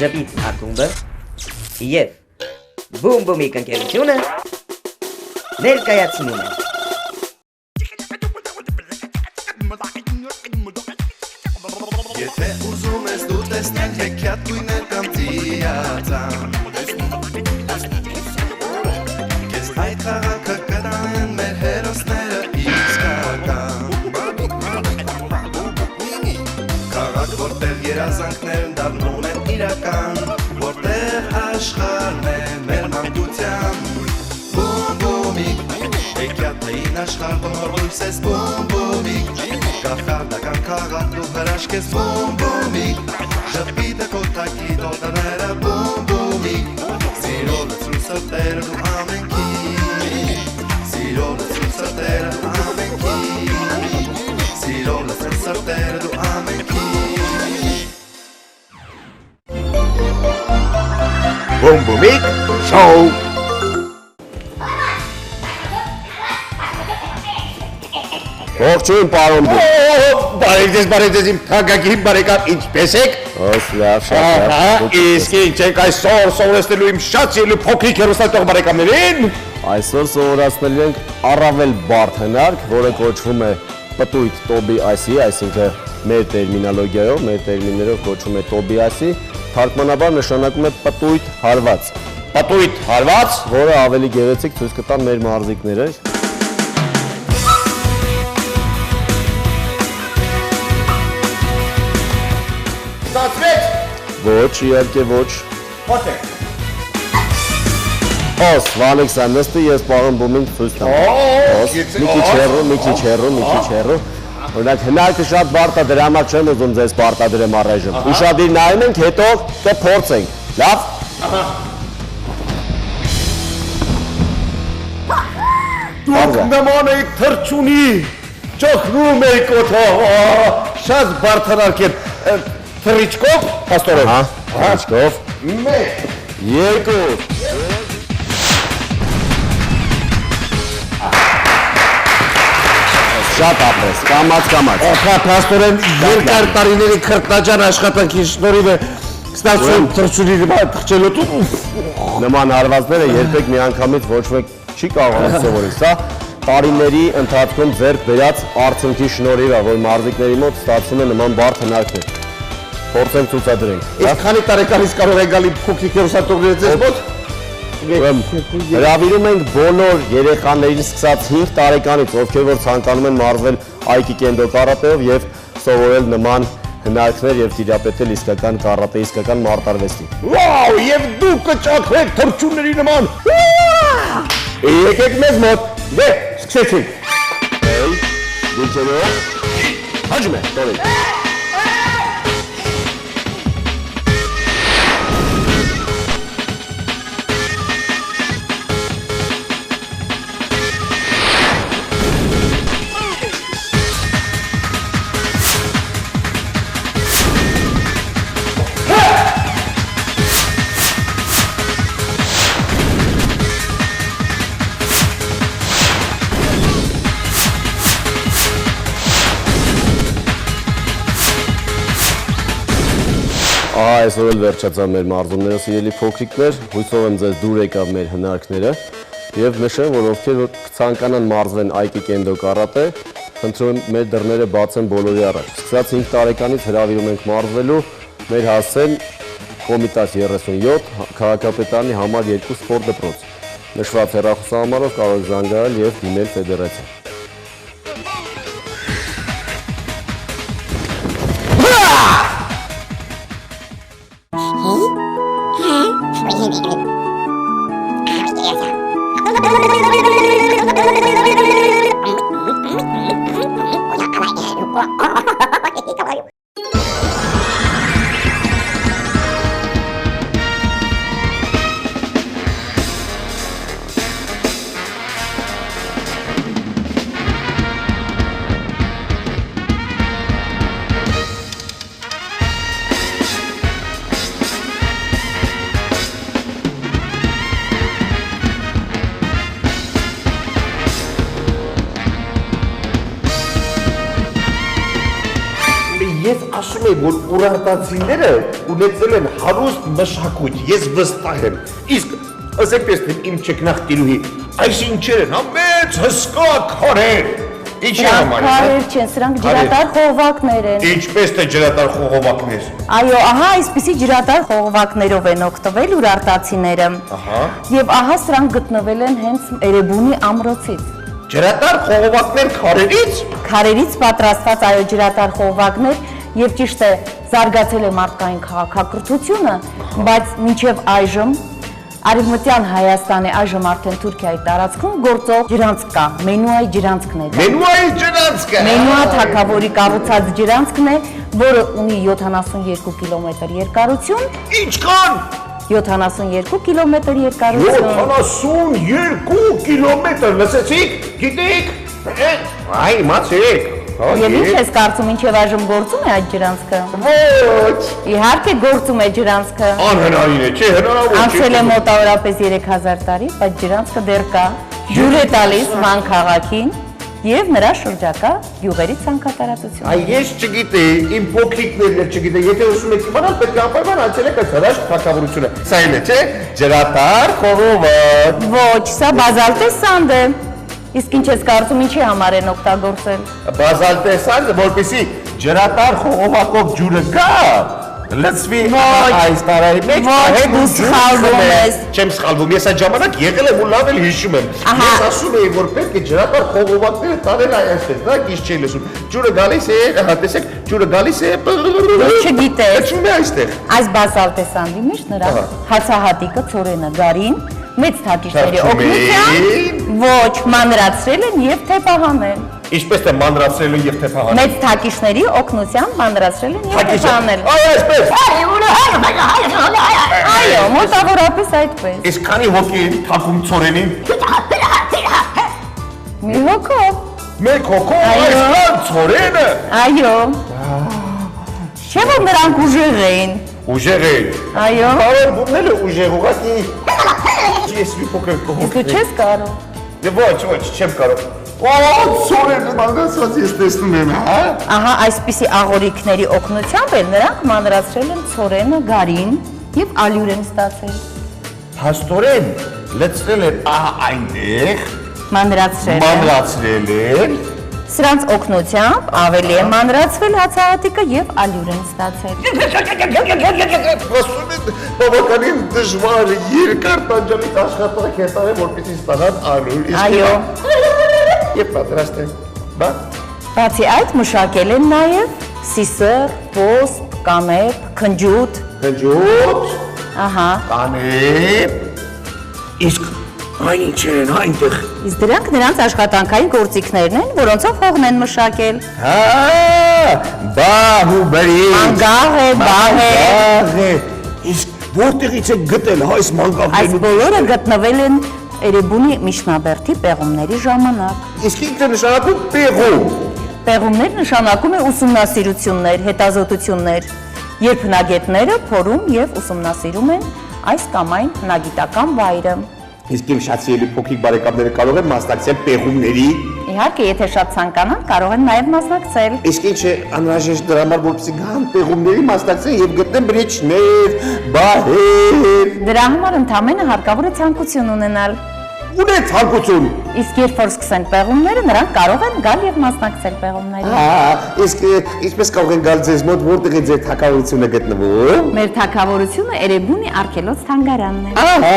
ժպիտ ակումբը և բումբումի կնկերությունը ներկայացնում է Եթե ուզում ես դու տեսնել հեքիաթ գույներ կամ ծիածան Կեզ այդ խաղաքը կտանեն մեր հերոսները իսկական Խաղաք որտեղ երազանքներն դառնում են իրական Որտեղ աշխարհն է մեր մանկության Բումբումիկ Հեքիաթային աշխարհ որ լույս ես բումբումիկ Կախարդական քաղաք ու հրաշք ես բումբումիկ Ժպիտը կոտակի տոտաները բումբումիկ Սիրով լծրու սրտերը դու ամենքի Սիրով լծրու սրտերը դու ամենքի Սիրով լծրու սրտերը դու ամենքի Բումբումիկ շոու Ողջույն պարոն Բարև ձեզ իմ թանկագին բարեկամ ինչպես եք լավ շատ Իսկ ինչ եք այսօր սովորեցնելու իմ շատ սիրելի փոքրիկ հեռուստատող բարեկամներին Այսօր սովորացնելու ենք առավել բարդ հնարք, որը կոչվում է պտույտ Տոբիասի, այսինքն մեր տերմինոլոգիայով, մեր տերմիններով կոչվում է Տոբիասի, թարգմանաբար նշանակում է պտույտ հարված, որը ավելի գեղեցիկ ցույց կտա մեր մարզիկները Ստացվեց Ոչ, իհարկե ոչ Ո՞տ է Ոս, Վանեքսա, նստի ես պարոն բումին ցույց տամ Մի քիչ հեռու Օրինակ հնարքը շատ բարդ է դրա համար չեմ ուզում ձեզ պարտադրեմ առայժմ Ուշադիր նայում ենք, հետո կփորձենք Լավ Դուք նման եք թռչունի Ճոխնում եք օդով Շատ բարդ հնարք են Թռիչկով, պաստորեն Թռիչկով Մեկ Երկու Շատ ապրես, կամաց Պաստորեն երկար տարիների քրտնաջան աշխատանքի շնորհիվ է Ստացվում թռչունի թռչելուտու Նման հարվածները երբեք միանգամից ոչ մեկ չի կարողանում սովորել Սա տարիների ընթացքում ձեռք բերած արդյունքի շնորհիվ է, որ մարզիկների մոտ ստացվում է նման բարդ հնարքներ Փորձենք ցուցադրենք Իսկ քանի տարեկանից կարող է գալի փոքրիկ հեռուստատողները ձեզ մոտ Հրավիրում ենք բոլոր երեխաներին սկսած 5 տարեկանից, ովքեր որ ցանկանում են մարզվել այկի կենդո կարատեով եւ սովորել նման հնարքներ եւ տիրապետել իսկական կարատեի, իսկական մարտարվեստի։ Վաու, եւ դուք կճակվեք թռչունների նման։ Եկեք մեզ մոտ։ Դե, սկսեցինք։ Դիքերով։ Հաջում է, տորին։ Այսօր էլ վերջացան մեր մարզումները, սիրելի փոքրիկներ, հույսով եմ ձեզ դուր եկավ մեր հնարքները եւ նշեմ, որ ովքեր ցանկանան մարզվեն այկի կենդո կարատե, խնդրում եմ մեր դռները բաց են բոլորի առաջ։ Սկսած 5 տարեկանից հրավիրում ենք մարզվելու, մեր հասցեն Կոմիտաս 37, քաղաքապետարանի համար 2 սպորտ դպրոց։ Նշված հեռախոսահամարով կարող եք զանգահարել եւ դիմել ֆեդերացիա։ Ես ասում եմ, որ ուրարտացիները ունեցել են հարուստ մշակույթ, ես վստահ եմ։ Իսկ ասեք տեսնեմ իմ ճկնախտիրուհի, այս ինչեր են, մեծ հսկա քարեր։ Ինչի համար է։ Քարեր չեն, սրանք ջրատար խողովակներ են։ Ինչպես թե ջրատար խողովակներ։ Այո, ահա այսպիսի ջրատար խողովակներով են օգտվել ուրարտացիները։ Ահա։ Եվ ահա սրանք գտնվել են հենց Էրեբունի ամրոցից։ Ջրատար խողովակներ քարերից։ Քարերից պատրաստված այո ջրատար խողովակներ եւ ճիշտ է զարգացել է մարդկային քաղաքակրթությունը, բայց մինչեւ այժմ Արևմտյան Հայաստանի այժմ արդեն Թուրքիայի տարածքում գործող ջրանցք կա, Մենուայի ջրանցքն է։ Մենուայի ջրանցքը։ Մենուա թագավորի կառուցած ջրանցքն է, որը ունի 72 կիլոմետր երկարություն։ Ինչքան։ 72 կիլոմետր երկարություն։ 72 կիլոմետր, լսեցիք, գիտեք, այ մացեք, Եվ ինչ ես կարծում, ինչև այժմ գործում է այդ ջրանցքը։ ոչ, Իհարկե գործում է ջրանցքը։ անհնարին է, չէ, հնարավոր չէ։ Անցել է մոտավորապես 3000 տարի, բայց ջրանցքը դեռ կա։ Ջուր է տալիս Վան քաղաքին եւ նրա շրջակա գյուղերի ցանկատարածությունը։ Այ ես չգիտեի, իմ փոքրիկներն էլ չգիտեի, եթե ուզում եք իմանալ, պետք է անպայման անցել եք այս հրաշք թագավորությունը։ Սա էլ է, չէ, ջրատար խողովակ։ Ոչ, սա բազալտե սանդ է։ Իսկ ինչ ես կարծում, ինչի համար են օգտագործել։ Բազալտեսանը, որպեսի ջրատար խողովակով ջուրը գա, լցվի այս տարայի մեջ, Ոչ, դու սխալվում ես։ Չեմ սխալվում, ես այդ ժամանակ եղել եմ ու լավ էլ հիշում եմ։ Ես ասում էի, որ պետք է ջրատար խողովակները տարել այսպես, դա գիշ չի լսում։ Ջուրը գալիս է, ահա տեսեք, ջուրը գալիս է։ Չգիտես։ Լսում է այստեղ։ Այս բազալտե սանդի մեջ նրա հացահատիկը ծորենը գարին մեծ թակիչների օգնությամբ ոչ մանրացրել են եւ թեփահանել։ Ինչպես թե մանրացրել եւ թեփահանել։ Մեծ թակիչների օգնությամբ մանրացրել են եւ թեփահանել։ Այ այսպես։ Այո, մոտավորապես այդպես։ Իսկ քանի հոգի են թակում ծորենին։ Մի հոգով։ Մեկ հոգով այսքան ծորենը։ Այո։ Չէ՞ որ նրանք ուժեղ էին։ Ուժեղ են։ Այո։ Բարով բուռնելը ուժեղ ուղղակի։ Ես մի փոքր կողմ։ Իսկ դու չես կարող։ Ոչ, չեմ կարող։ Ծորենը մանրացած ես տեսնում եմ, հա։ Ահա այսպիսի աղորիքների օգնությամբ են նրանք մանրացրել են ծորենը գարին եւ ալյուր են ստացել։ Փաստորեն լցրել են ահա այնտեղ, Մանրացրել են։ Սրանց օգնությամբ ավելի է մանրացվել հացահատիկը եւ ալյուր են ստացել։ Ասում են բավականին դժվար երկար տանջալից աշխատանք է տարել, որպեսզի ստանան ալյուր։ Այո։ Եվ պատրաստ են։ Բա։ Բացի այդ մշակել են նաեւ սիսր, ոսպ, կանեպ, քնջութ։ Քնջութ, Ահա։ կանեպ։ Իսկ այն ինչեր են այնտեղ։ Իսկ դրանք նրանց աշխատանքային գործիքներն են, որոնցով հողն են մշակել։ Հա, բահ ու բրի։ Մանգաղ է, բահ է։ Իսկ որտեղից եք գտել այս Այս մանգաղներն։ բոլորը գտնվել են Էրեբունի Միջնաբերդի պեղումների ժամանակ։ Իսկ ինքը նշանակում պեղում։ Պեղումներ նշանակում է ուսումնասիրություններ, հետազոտություններ, երբ հնագետները փորում եւ ուսումնասիրում են այս կամ այն հնագիտական վայրը։ Իսկ իմ շատ սիրելի փոքրիկ բարեկամները կարող են մասնակցել պեղումների։ Իհարկե, եթե շատ ցանկանան, կարող են նաեւ մասնակցել։ Իսկ ինչ է անհրաժեշտ դրա համար, որպեսզի գան պեղումների մասնակցեն եւ գտնեն բրիչներ, բահեր։ Դրա համար ընդհանրապես հարկավոր է ցանկություն ունենալ։ Ունե ցանկություն։ Իսկ երբ որ սկսեն պեղումները, նրանք կարող են գալ եւ մասնակցել պեղումներին։ Իսկ ինչպես կարող են գալ ձեզ մոտ, որտեղ է ձեր թագավորությունը գտնվում։ Մեր թագավորությունը Էրեբունի արգելոց թանգարանն է։ Ահա,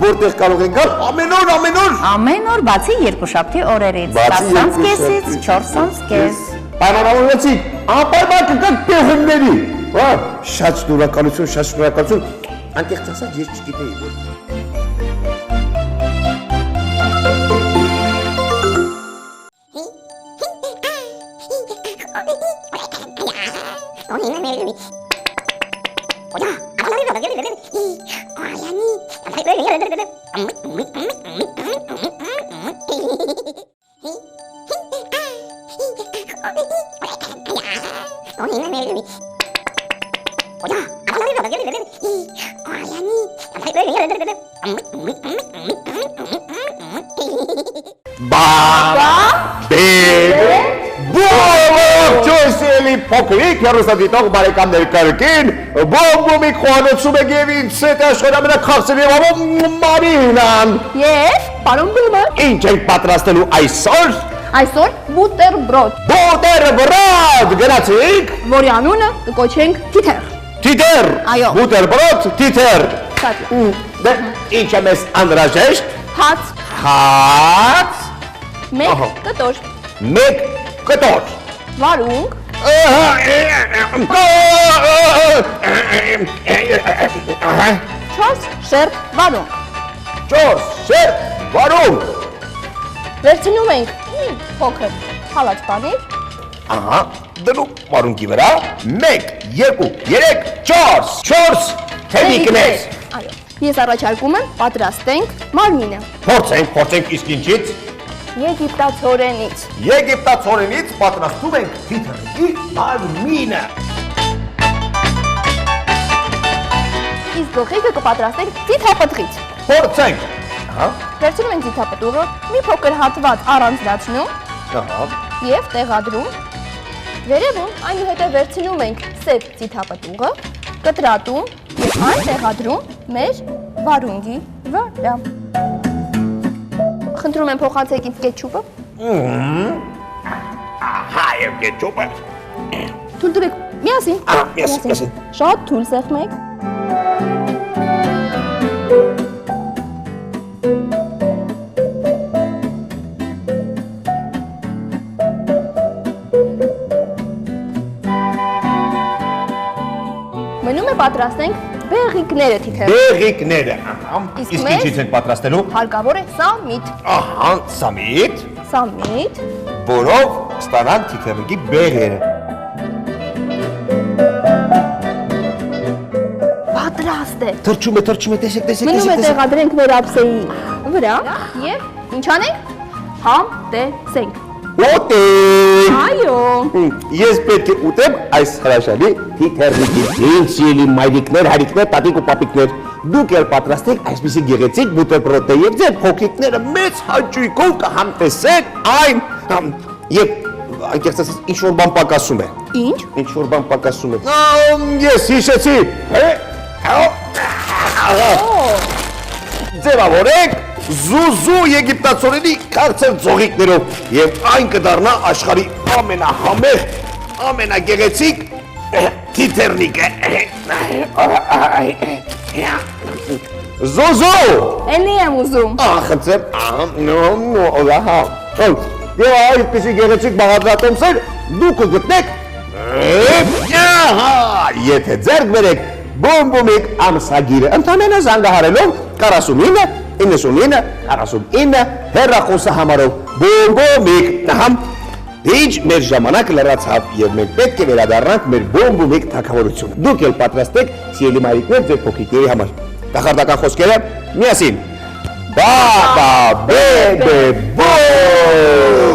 որտեղ կարող են գալ ամեն օր։ Ամեն օր բացի երկուշաբթի օրերից, Բացի 10:30-ից 4:30. Պայմանավորվեցիք, անպայման կգաք պեղումների։ Հա, շատ շնորհակալություն։ Անկեղծ ասած, ես չգիտեի որ Ողջույն Սիրելի փոքրիկ հեռուստադիտող բարեկամներ կրկին, բոմբոմի խոհանոցում է եւ ինձ հետ աշխարհի ամենաքաղցելի եւ Մարինան։ Եվ, պարոն Բլումը, Ինչ եք պատրաստելու այսօր։ այսօր բուտերբրոդ, Բուտերբրոդ, գնացինք։ որի անունը կկոչենք թիթեռ։ Թիթեռ։ Այո։ Բուտերբրոդ, թիթեռ։ Շատ Դե ինչ է մեզ անհրաժեշտ։ հաց, Հաց, մեկ Ահա։ կտոր, մեկ կտոր։ վարունգ, 4 շերտ վարունգ։ 4 շեր վարում։ Վերցնում ենք մի փոքր հալած պանիր, Ահա, դնում վարունգի վրա 1, 2, 3, 4 թևիկներ։ Այո, ես առաջարկում եմ պատրաստենք մարմինը Փորձենք իսկ ինչից։ եգիպտացորենից։ Եգիպտացորենից պատրաստում ենք թիթեռի մարմինը։ Իսկ գլխիկը կպատրաստենք ձիթապտղից։ Փորձենք։ Ահա, Վերցնում ենք ձիթապտուղը, մի փոքր հատված առանձնացնում ահա, եւ տեղադրում։ Վերևում այնուհետև վերցնում ենք սև ձիթապտուղը, կտրատում եւ այն տեղադրում մեր վարունգի վրա։ Խնդրում եմ փոխանցեք ինձ կետչուպը։ ահա եւ կետչուպը։ Թույլ տվեք, միասին։ Միասին։ Շատ թույլ սեղմեք։ Մնում է պատրաստենք բեղիկները թիթեռ։ Բեղիկները, ահա։ Իսկ Իսկ մեզ- ինչից ենք պատրաստելու։ Հարկավոր է սամիտ։ Ահա, սամիտ, Սամիտ, որով ստանանք թիթեռի բեղերը։ պատրաստ է։ Թրջում է, տեսեք։ Մնում է տեղադրենք մեր ափսեի վրա եւ ինչ անենք։ Համտեսենք։ Ուտենք։ Այո։ Ես պետք է ուտեմ այս հրաշալի թիթեռնիկից։ Ինձ սիրելի մայրիկներ, հայրիկներ, տատիկ ու պապիկներ, դուք էլ պատրաստեք այսպիսի գեղեցիկ բուտերբրոդը եւ ձեր փոքրիկները մեծ հաճույքով կհամտեսեն այն։ Եվ անկեղծ ասած ինչ որ բան պակասում է։ Ինչ։ Ինչ որ բան պակասում է։ Ես հիշեցի։ Ձևավորեք զուզու եգիպտացորենի քաղցր ծողիկներով եւ այն կդառնա աշխարհի ամենահամեղ, ամենագեղեցիկ թիթեռնիկը։ Զուզու! Էլի եմ ուզում։ Խնդրեմ, ահա, եւ այդպիսի գեղեցիկ բաղադրատոմսեր դուք կգտնեք եթե ձեռք բերեք բոմբոմիկ ամսագիրը ընդամենը զանգահարելով 49 99 49 հեռախոսահամարով բոմբոմիկ Ինչ մեր ժամանակ լրացավ եւ մենք պետք է վերադառնանք մեր բոմբոմիկ թագավորությունը դուք էլ պատրաստեք սիրելի մայրիկներ ձեր փոքրիկների համար կախարդական խոսքերը միասին Բաբա բեբե բո